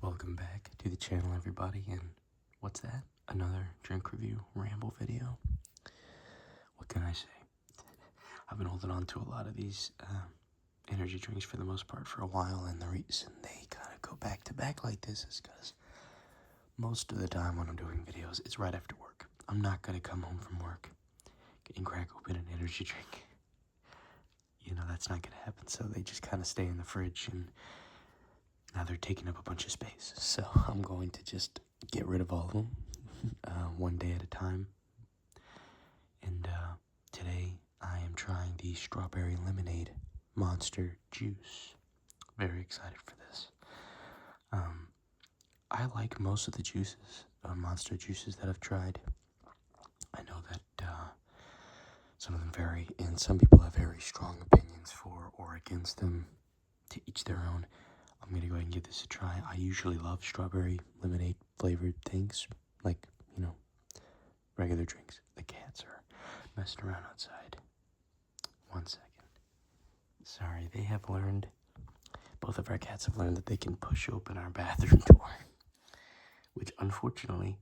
Welcome back to the channel, everybody, and what's that? Another drink review ramble video? What can I say? I've been holding on to a lot of these energy drinks for the most part for a while, and the reason they kind of go back to back like this is because most of the time when I'm doing videos, it's right after work. I'm not going to come home from work and crack open an energy drink. You know, that's not going to happen, so they just kind of stay in the fridge, and now they're taking up a bunch of space. So I'm going to just get rid of all of them one day at a time. And today I am trying the strawberry lemonade monster juice. Very excited for this. I like most of the juices, monster juices that I've tried. I know that some of them vary, and some people have very strong opinions for or against them. To each their own. I'm going to go ahead and give this a try. I usually love strawberry lemonade flavored things, like, you know, regular drinks. The cats are messing around outside. 1 second. Sorry, they have learned, both of our cats have learned that they can push open our bathroom door, which unfortunately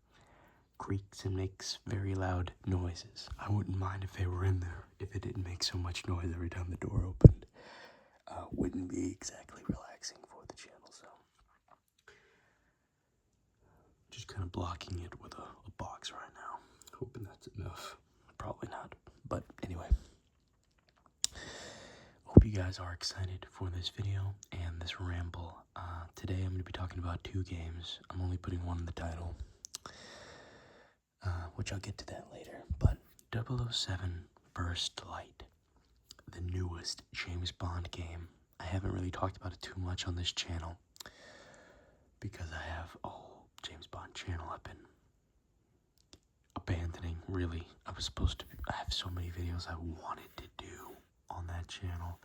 creaks and makes very loud noises. I wouldn't mind if they were in there, if it didn't make so much noise every time the door opened. Wouldn't be exactly relaxing for the channel, so just kind of blocking it with a box right now, hoping that's enough. Probably not, but anyway, hope you guys are excited for this video and this ramble. Today I'm going to be talking about 2 games. I'm only putting one in the title, which I'll get to that later, but 007 First Light, the newest James Bond game. I haven't really talked about it too much on this channel because I have a whole James Bond channel I've been abandoning, really. I have so many videos I wanted to do on that channel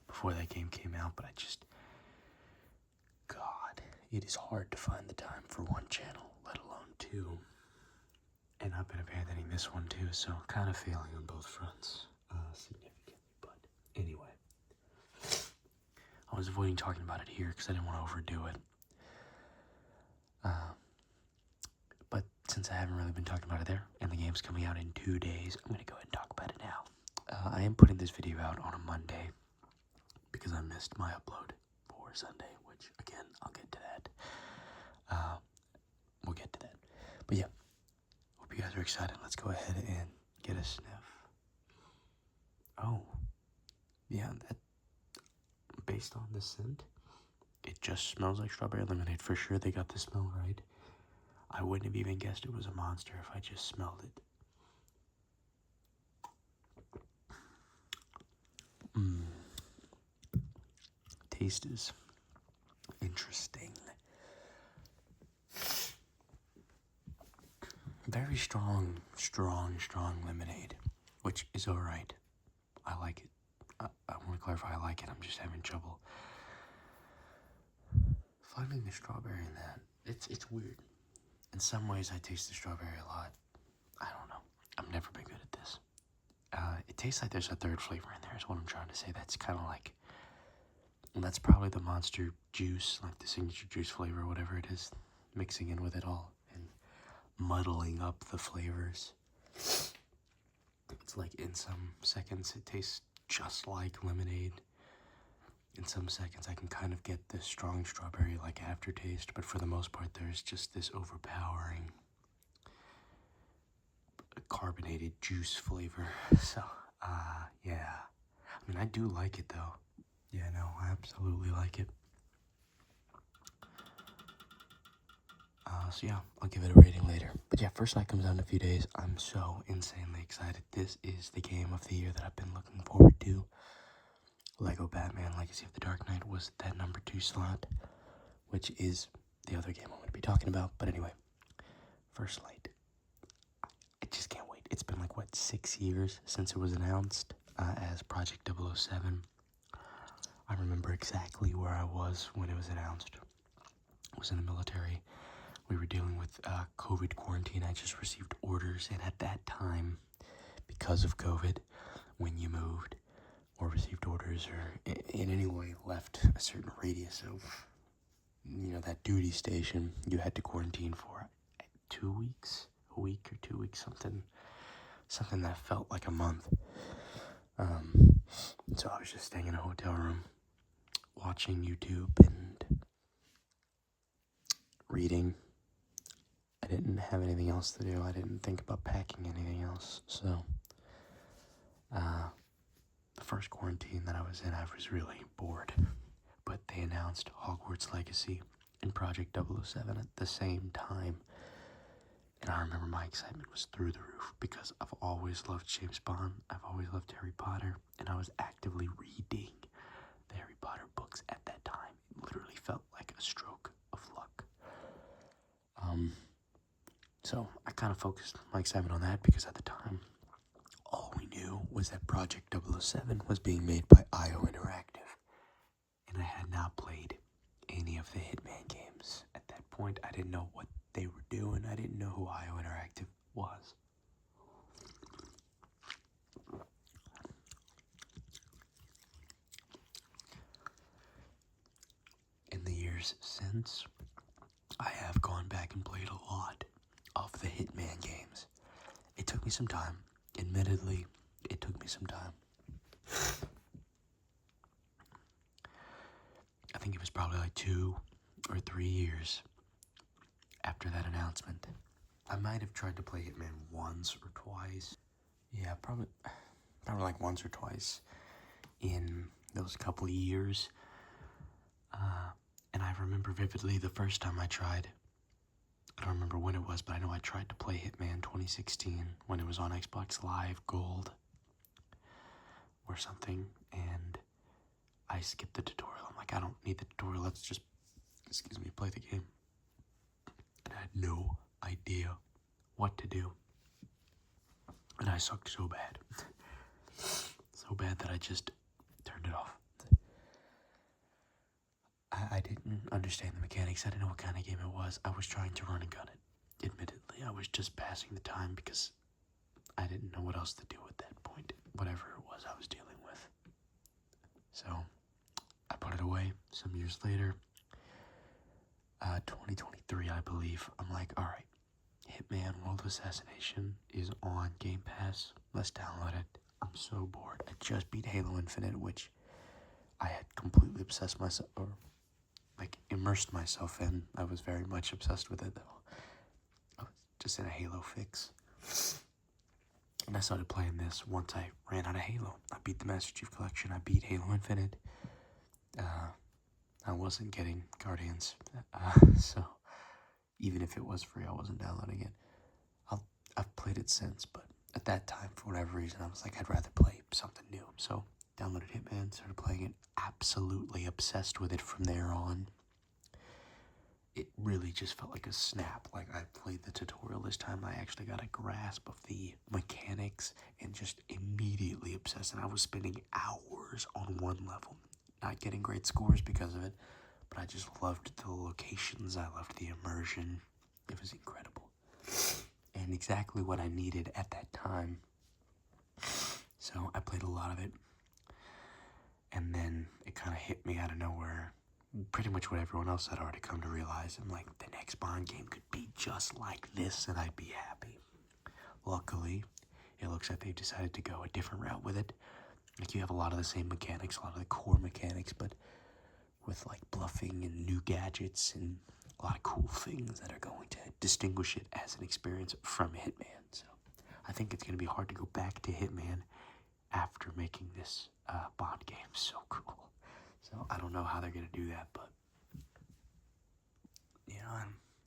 before that game came out, but God, it is hard to find the time for one channel, let alone 2. And I've been abandoning this one too, so kind of failing on both fronts, significantly, but anyway. I was avoiding talking about it here because I didn't want to overdo it. But since I haven't really been talking about it there, and the game's coming out in 2 days, I'm going to go ahead and talk about it now. I am putting this video out on a Monday because I missed my upload for Sunday, which, again, I'll get to that. We'll get to that. But yeah, hope you guys are excited. Let's go ahead and get a sniff. Oh, yeah, that, based on the scent, it just smells like strawberry lemonade. For sure they got the smell right. I wouldn't have even guessed it was a monster if I just smelled it. Taste is interesting. Very strong lemonade, which is alright. I like it. I want to clarify, I like it. I'm just having trouble finding the strawberry in that. It's weird. In some ways, I taste the strawberry a lot. I don't know. I've never been good at this. It tastes like there's a third flavor in there is what I'm trying to say. That's kind of like, and that's probably the monster juice, like the signature juice flavor, whatever it is, mixing in with it all and muddling up the flavors. It's like in some seconds it tastes just like lemonade. In some seconds I can kind of get this strong strawberry like aftertaste, but for the most part there's just this overpowering carbonated juice flavor. So, yeah. I mean, I do like it though. Yeah, no, I absolutely like it. So yeah, I'll give it a rating later. But yeah, First Light comes out in a few days. I'm so insanely excited. This is the game of the year that I've been looking forward to. Lego Batman Legacy of the Dark Knight was that number 2 slot, which is the other game I'm going to be talking about. But anyway, First Light. I just can't wait. It's been like, 6 years since it was announced as Project 007. I remember exactly where I was when it was announced. I was in the military. We were dealing with COVID quarantine. I just received orders, and at that time, because of COVID, when you moved or received orders or in any way left a certain radius of that duty station, you had to quarantine for 2 weeks, a week or 2 weeks, something that felt like a month. So I was just staying in a hotel room, watching YouTube and reading. I didn't have anything else to do. I didn't think about packing anything else. So, the first quarantine that I was in, I was really bored. But they announced Hogwarts Legacy and Project 007 at the same time. And I remember my excitement was through the roof because I've always loved James Bond. I've always loved Harry Potter. And I was actively reading the Harry Potter books at that time. It literally felt like a stroke of luck. So I kind of focused my excitement on that because at the time, all we knew was that Project 007 was being made by IO Interactive. And I had not played any of the Hitman games. At that point, I didn't know what they were doing. I didn't know who IO Interactive was. In the years since, I have gone back and played a lot of the Hitman games. It took me some time. Admittedly, it took me some time. I think it was probably like 2 or 3 years after that announcement. I might have tried to play Hitman once or twice. Yeah, probably like once or twice in those couple of years. And I remember vividly the first time I tried. I don't remember when it was, but I know I tried to play Hitman 2016 when it was on Xbox Live Gold or something, and I skipped the tutorial. I'm like, I don't need the tutorial, let's just, play the game. And I had no idea what to do. And I sucked so bad. So bad that I just turned it off. I didn't understand the mechanics. I didn't know what kind of game it was. I was trying to run and gun it. Admittedly, I was just passing the time because I didn't know what else to do at that point. Whatever it was I was dealing with. So, I put it away some years later. 2023, I believe. I'm like, alright, Hitman World Assassination is on Game Pass. Let's download it. I'm so bored. I just beat Halo Infinite, which I had completely immersed myself in. I was very much obsessed with it, though. I was just in a Halo fix. And I started playing this once I ran out of Halo. I beat the Master Chief Collection. I beat Halo Infinite. I wasn't getting Guardians. So even if it was free, I wasn't downloading it. I've played it since, but at that time, for whatever reason, I was like, I'd rather play something new. So downloaded Hitman, started playing it, absolutely obsessed with it from there on. It really just felt like a snap. Like, I played the tutorial this time, I actually got a grasp of the mechanics and just immediately obsessed. And I was spending hours on one level, not getting great scores because of it, but I just loved the locations, I loved the immersion. It was incredible. And exactly what I needed at that time. So I played a lot of it. And then it kind of hit me out of nowhere. Pretty much what everyone else had already come to realize. I'm like, the next Bond game could be just like this and I'd be happy. Luckily, it looks like they've decided to go a different route with it. Like, you have a lot of the same mechanics, a lot of the core mechanics, but with like bluffing and new gadgets and a lot of cool things that are going to distinguish it as an experience from Hitman. So I think it's going to be hard to go back to Hitman after making this Bond game so cool. So I don't know how they're going to do that, but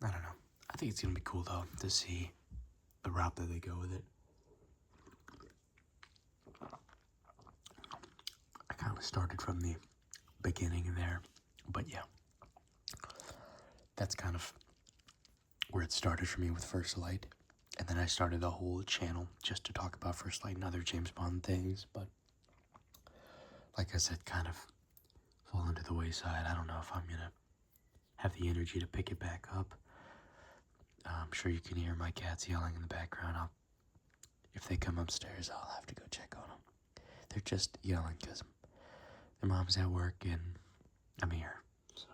I don't know. I think it's going to be cool though to see the route that they go with it. I kind of started from the beginning there, but yeah, that's kind of where it started for me with First Light. And then I started a whole channel just to talk about First Light and other James Bond things, but like I said, kind of fallen to the wayside. I don't know if I'm going to have the energy to pick it back up. I'm sure you can hear my cats yelling in the background. If they come upstairs, I'll have to go check on them. They're just yelling because their mom's at work and I'm here. So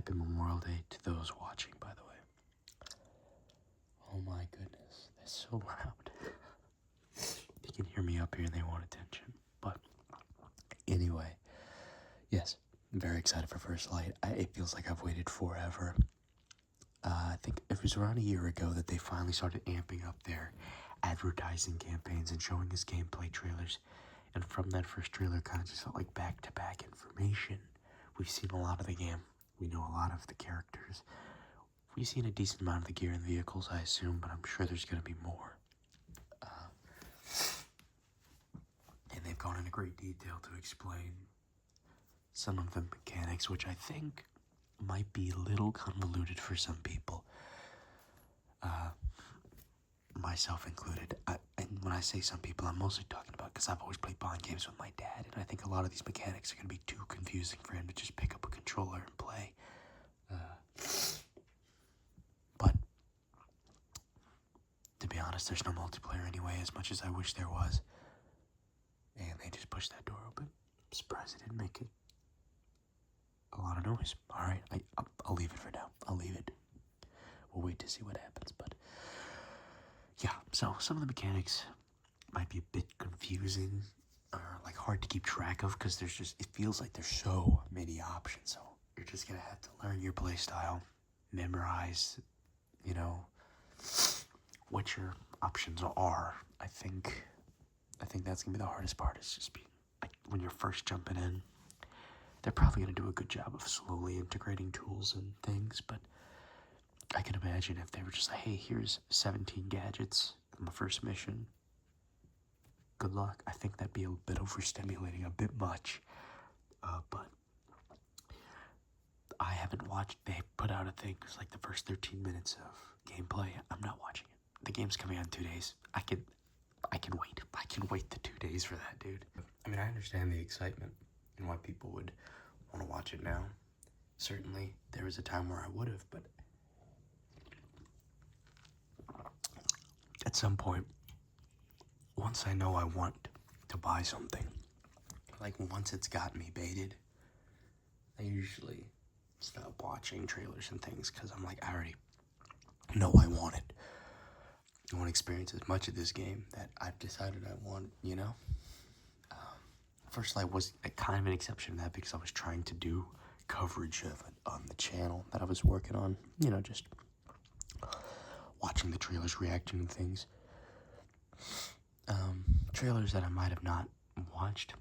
Happy Memorial Day to those watching, by the way. Oh my goodness, they're so loud. They can hear me up here and they want attention. But anyway, yes, I'm very excited for First Light. It feels like I've waited forever. I think it was around a year ago that they finally started amping up their advertising campaigns and showing us gameplay trailers. And from that first trailer, kind of just felt like back-to-back information. We've seen a lot of the game. We know a lot of the characters. We've seen a decent amount of the gear and vehicles, I assume, but I'm sure there's going to be more. And they've gone into great detail to explain some of the mechanics, which I think might be a little convoluted for some people, myself included. And when I say some people, I'm mostly talking about because I've always played Bond games with my dad, and I think a lot of these mechanics are going to be too confusing for him to just pick up a controller and play. But to be honest, there's no multiplayer anyway, as much as I wish there was. And they just pushed that door open. I'm surprised they didn't make it a lot of noise. Alright, I'll leave it for now. I'll leave it. We'll wait to see what happens, but yeah, so some of the mechanics might be a bit confusing, or like hard to keep track of, because it feels like there's so many options, so you're just gonna have to learn your playstyle, memorize, what your options are. I think that's gonna be the hardest part, is just being, like, when you're first jumping in, they're probably gonna do a good job of slowly integrating tools and things, but I can imagine if they were just like, hey, here's 17 gadgets on the first mission. Good luck. I think that'd be a bit overstimulating, a bit much. But I haven't watched, they put out a thing, it's like the first 13 minutes of gameplay. I'm not watching it. The game's coming out in 2 days. I can wait. I can wait the 2 days for that, dude. I mean, I understand the excitement and why people would want to watch it now. Certainly, there was a time where I would have, but at some point, once I know I want to buy something, like once it's got me baited, I usually stop watching trailers and things, because I'm like, I already know I want it. I want to experience as much of this game that I've decided I want, First Light was a kind of an exception to that, because I was trying to do coverage of it on the channel that I was working on, just watching the trailers, reacting to things. Trailers that I might have not watched.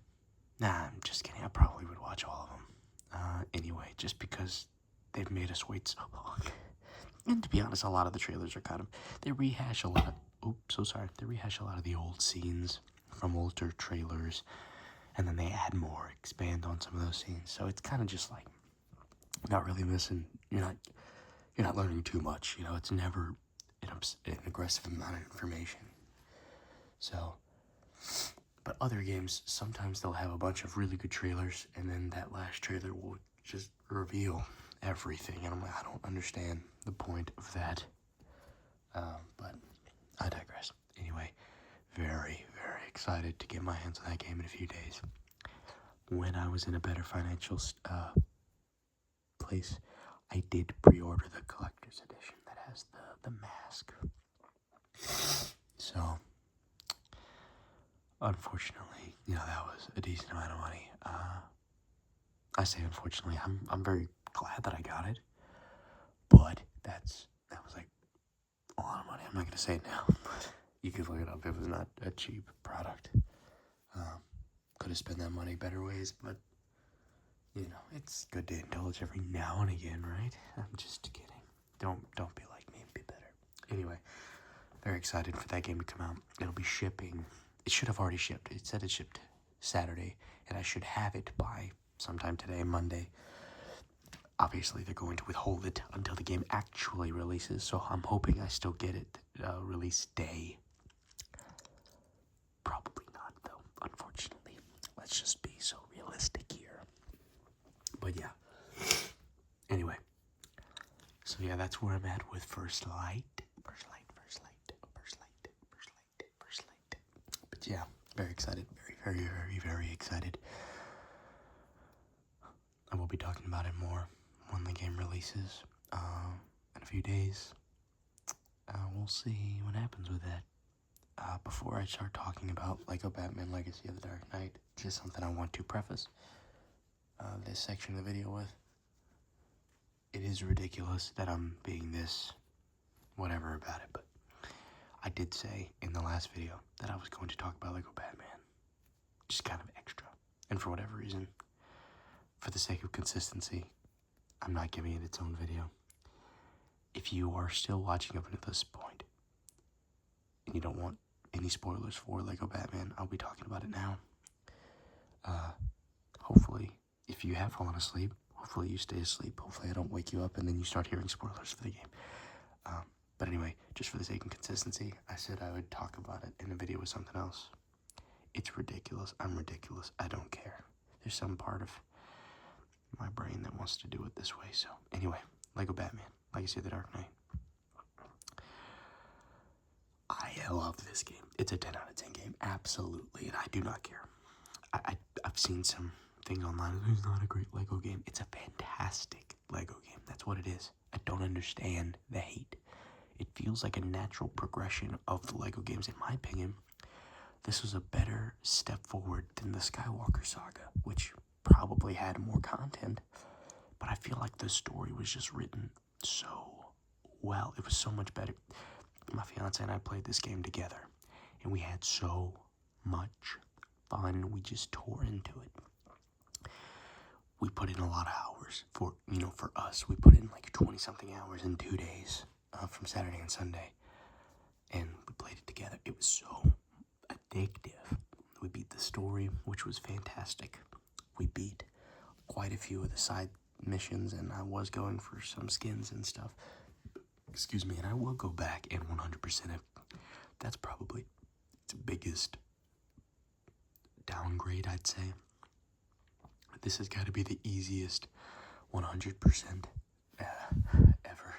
Nah, I'm just kidding. I probably would watch all of them. Anyway, just because they've made us wait so long. And to be honest, a lot of the trailers are they rehash a lot of the old scenes from older trailers, and then they add more, expand on some of those scenes. So it's kind of just like, not really missing, you're not learning too much, it's never an aggressive amount of information. So, but other games, sometimes they'll have a bunch of really good trailers, and then that last trailer will just reveal everything, and I'm like, I don't understand the point of that. But I digress. Anyway, very, very excited to get my hands on that game in a few days. When I was in a better financial place, I did pre-order the collector's edition that has the mask. So, unfortunately, that was a decent amount of money. I say unfortunately, I'm very glad that I got it, but that was like a lot of money. I'm not gonna say it now, but you could look it up. It was not a cheap product. Could have spent that money better ways, but it's good to indulge every now and again, right? I'm just kidding. Don't be like me. Be better. Anyway, very excited for that game to come out. It'll be shipping. It should have already shipped. It said it shipped Saturday, and I should have it by sometime today, Monday. Obviously, they're going to withhold it until the game actually releases, so I'm hoping I still get it release day. Probably not, though, unfortunately. Let's just be so realistic here. But yeah. Anyway. So yeah, that's where I'm at with First Light. But yeah, very excited. Very, very, very, very excited. I will be talking about it more when the game releases in a few days. We'll see what happens with that. Before I start talking about Lego Batman Legacy of the Dark Knight, just something I want to preface this section of the video with. It is ridiculous that I'm being this whatever about it, but I did say in the last video that I was going to talk about Lego Batman. Just kind of extra. And for whatever reason, for the sake of consistency, I'm not giving it its own video. If you are still watching up until this point, and you don't want any spoilers for Lego Batman, I'll be talking about it now. Hopefully, if you have fallen asleep, hopefully you stay asleep. Hopefully I don't wake you up and then you start hearing spoilers for the game. But anyway, just for the sake of consistency, I said I would talk about it in a video with something else. It's ridiculous. I'm ridiculous. I don't care. There's some part of my brain that wants to do it this way. So anyway, Lego Batman, Legacy of the Dark Knight. I love this game. It's a 10 out of 10 game, absolutely, and I do not care. I've seen some things online. It's not a great Lego game. It's a fantastic Lego game. That's what it is. I don't understand the hate. It feels like a natural progression of the Lego games, in my opinion. This was a better step forward than the Skywalker saga, which probably had more content, but I feel like the story was just written so well. It was so much better. My fiance and I played this game together, and we had so much fun. We just tore into it. We put in a lot of hours for us. We put in like 20-something hours in 2 days, from Saturday and Sunday, and we played it together. It was so addictive. We beat the story, which was fantastic. We beat quite a few of the side missions, and I was going for some skins and stuff. Excuse me, and I will go back and 100% it. That's probably the biggest downgrade, I'd say. This has got to be the easiest 100% ever.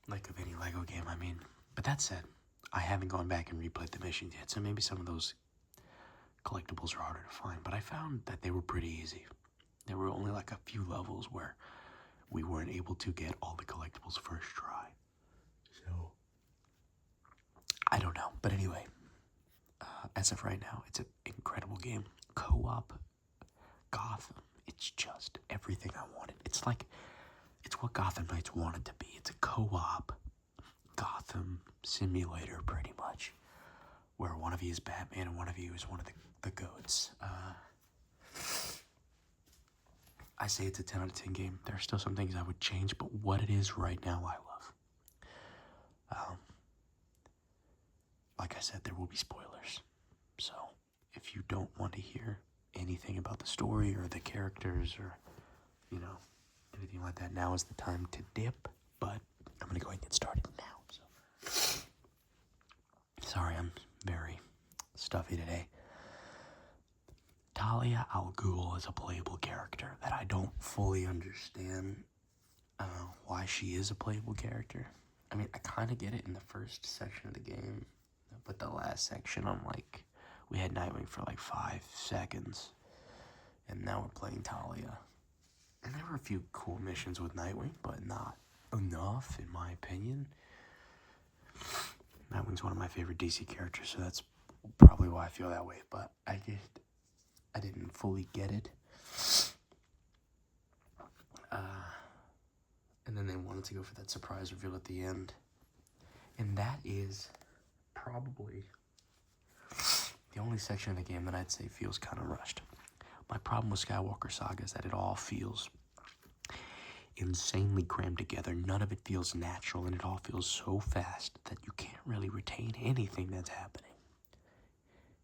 Like of any Lego game, I mean. But that said, I haven't gone back and replayed the missions yet, so maybe some of those collectibles are harder to find, but I found that they were pretty easy. There were only like a few levels where we weren't able to get all the collectibles first try. So, I don't know. But anyway, as of right now, it's an incredible game. Co-op Gotham. It's just everything I wanted. It's what Gotham Knights wanted to be. It's a co-op Gotham simulator, pretty much, where one of you is Batman and one of you is one of the goats. I say it's a 10 out of 10 game. There are still some things I would change, but what it is right now, I love. Like I said, there will be spoilers. So, if you don't want to hear anything about the story or the characters or, anything like that, now is the time to dip. But I'm going to go ahead and get started now. So, sorry, I'm very stuffy today. Talia al Ghul is a playable character that I don't fully understand why she is a playable character. I mean, I kind of get it in the first section of the game, but the last section, we had Nightwing for like 5 seconds, and now we're playing Talia. And there were a few cool missions with Nightwing, but not enough, in my opinion. Nightwing's one of my favorite DC characters, so that's probably why I feel that way, but I didn't fully get it. And then they wanted to go for that surprise reveal at the end. And that is probably the only section of the game that I'd say feels kind of rushed. My problem with Skywalker Saga is that it all feels insanely crammed together. None of it feels natural, and it all feels so fast that you can't really retain anything that's happening.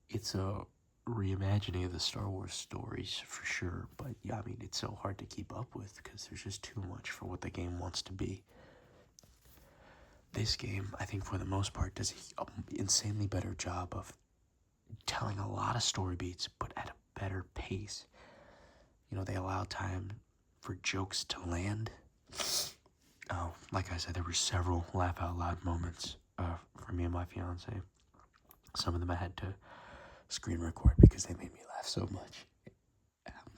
It's a reimagining of the Star Wars stories for sure, but yeah, I mean, it's so hard to keep up with because there's just too much for what the game wants to be. This game, I think for the most part, does an insanely better job of telling a lot of story beats, but at a better pace. They allow time for jokes to land. Oh, like I said, there were several laugh out loud moments for me and my fiance. Some of them I had to screen record because they made me laugh so much.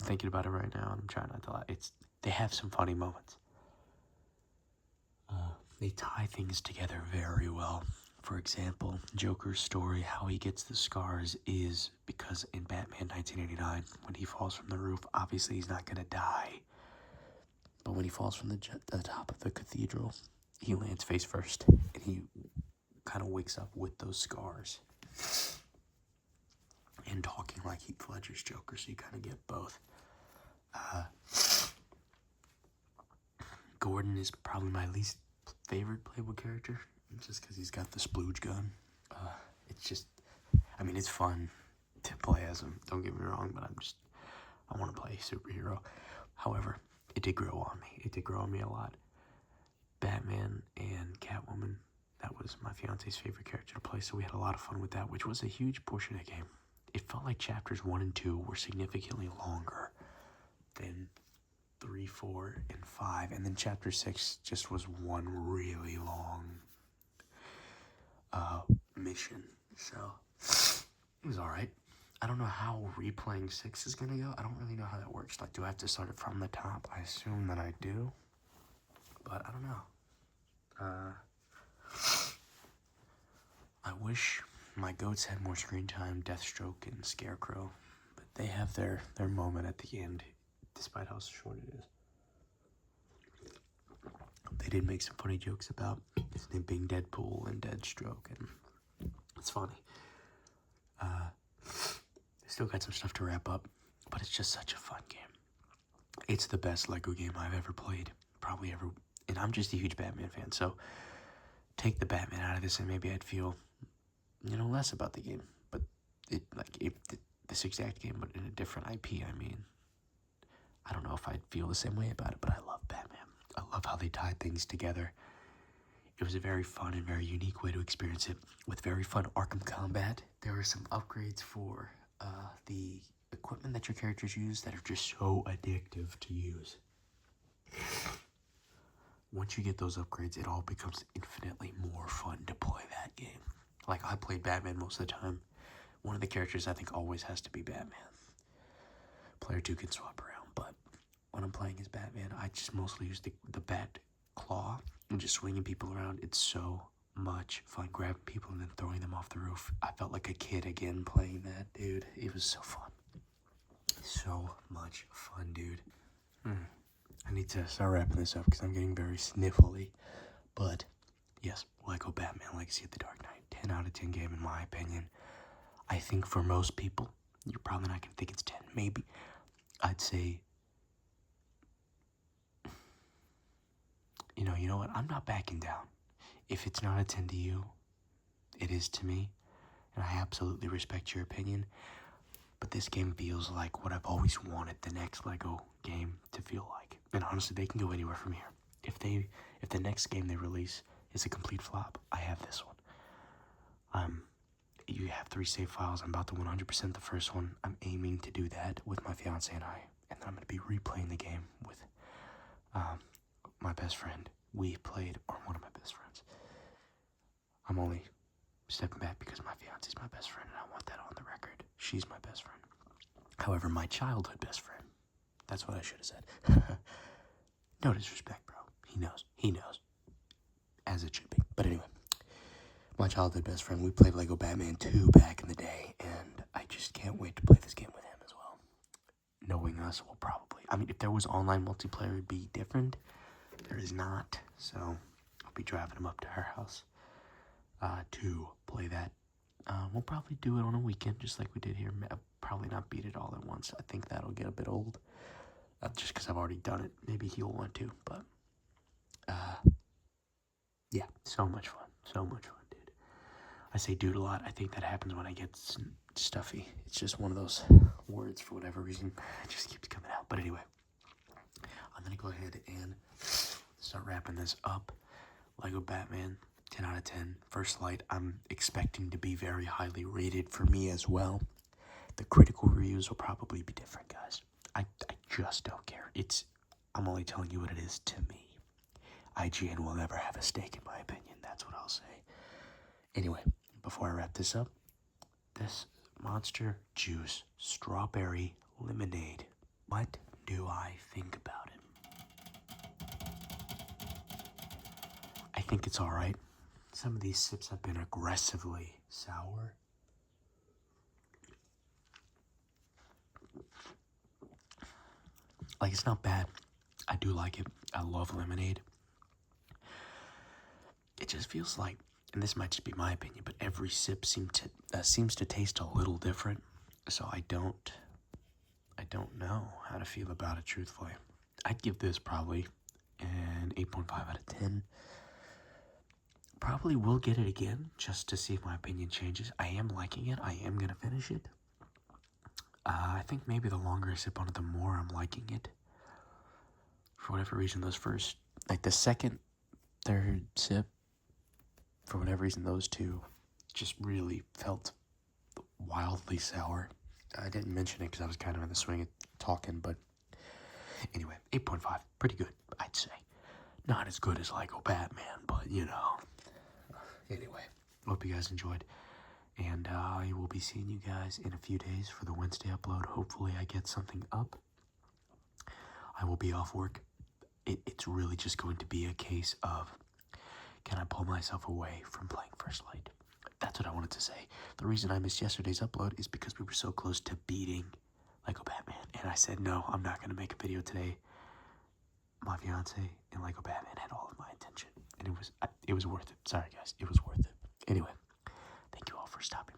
thinking about it right now, and I'm trying not to lie. They have some funny moments. They tie things together very well. For example, Joker's story, how he gets the scars is because in Batman 1989, when he falls from the roof, obviously he's not going to die. But when he falls from the top of the cathedral, he lands face first, and he kind of wakes up with those scars. And talking like Heath Ledger's Joker, so you kind of get both. Gordon is probably my least favorite playable character, just because he's got the splooge gun. It's fun to play as him, don't get me wrong, but I want to play superhero. However, it did grow on me. It did grow on me a lot. Batman and Catwoman, that was my fiance's favorite character to play, so we had a lot of fun with that, which was a huge portion of the game. It felt like chapters 1 and 2 were significantly longer than 3, 4, and 5, and then chapter 6 just was one really long mission, so it was alright. I don't know how replaying 6 is gonna go. I don't really know how that works. Like, do I have to start it from the top? I assume that I do, but I don't know. I wish my goats had more screen time, Deathstroke and Scarecrow, but they have their moment at the end, despite how short it is. They did make some funny jokes about his name being Deadpool and Deathstroke, and it's funny. Still got some stuff to wrap up, but it's just such a fun game. It's the best Lego game I've ever played, probably ever, and I'm just a huge Batman fan, so take the Batman out of this and maybe I'd feel, less about the game, but this exact game, but in a different IP, I don't know if I'd feel the same way about it, but I love Batman. I love how they tied things together. It was a very fun and very unique way to experience it, with very fun Arkham combat. There were some upgrades for the equipment that your characters use that are just so addictive to use. Once you get those upgrades, it all becomes infinitely more fun to play that game. Like, I played Batman most of the time. One of the characters I think always has to be Batman. Player 2 can swap around, but when I'm playing as Batman, I just mostly use the bat claw and just swinging people around. It's so much fun, grabbing people and then throwing them off the roof. I felt like a kid again playing that, dude. It was so fun. So much fun, dude. I need to start wrapping this up because I'm getting very sniffly. But yes, Lego Batman Legacy of the Dark Knight, 10 out of 10 game in my opinion. I think for most people, you're probably not going to think it's 10. Maybe. I'd say, you know what? I'm not backing down. If it's not a 10 to you, it is to me. And I absolutely respect your opinion. But this game feels like what I've always wanted the next Lego game to feel like. And honestly, they can go anywhere from here. If the next game they release is a complete flop, I have this one. You have 3 save files. I'm about to 100% the first one. I'm aiming to do that with my fiance and I. And then I'm going to be replaying the game with my best friend. We played, or one of my best friends. I'm only stepping back because my fiance is my best friend, and I want that on the record. She's my best friend. However, my childhood best friend. That's what I should have said. No disrespect, bro. He knows. As it should be. But anyway, my childhood best friend, we played Lego Batman 2 back in the day, and I just can't wait to play this game with him as well. Knowing us, we'll probably... if there was online multiplayer, it'd be different. There is not, so I'll be driving him up to her house to play that. We'll probably do it on a weekend, just like we did here. I'll probably not beat it all at once. I think that'll get a bit old, just because I've already done it. Maybe he'll want to, but yeah, so much fun, dude. I say dude a lot. I think that happens when I get stuffy. It's just one of those words for whatever reason. It just keeps coming out. But anyway, I'm gonna go ahead and start wrapping this up. Lego Batman, 10 out of 10. First Light, I'm expecting to be very highly rated for me as well. The critical reviews will probably be different, guys. I just don't care. I'm only telling you what it is to me. IGN will never have a stake in my opinion. That's what I'll say. Anyway, before I wrap this up, this Monster Juice Strawberry Lemonade What do I think about it? I think it's alright. Some of these sips have been aggressively sour. Like, it's not bad. I do like it. I love lemonade. It just feels like, and this might just be my opinion, but every sip seems to taste a little different. So I don't know how to feel about it, truthfully. I'd give this probably an 8.5 out of 10. Probably will get it again just to see if my opinion changes. I am liking it. I am gonna finish it. I think maybe the longer I sip on it, the more I'm liking it. For whatever reason, those first, like the second, third sip, for whatever reason, those two just really felt wildly sour. I didn't mention it because I was kind of in the swing of talking, but anyway, 8.5, pretty good, I'd say. Not as good as Lego Batman, but you know. Anyway, hope you guys enjoyed, and I will be seeing you guys in a few days for the Wednesday upload. Hopefully I get something up. I will be off work. It's really just going to be a case of, can I pull myself away from playing First Light? That's what I wanted to say. The reason I missed yesterday's upload is because we were so close to beating Lego Batman, and I said, no, I'm not going to make a video today. My fiance and Lego Batman had all of my attention, and it was worth it. Sorry guys, it was worth it. Anyway, thank you all for stopping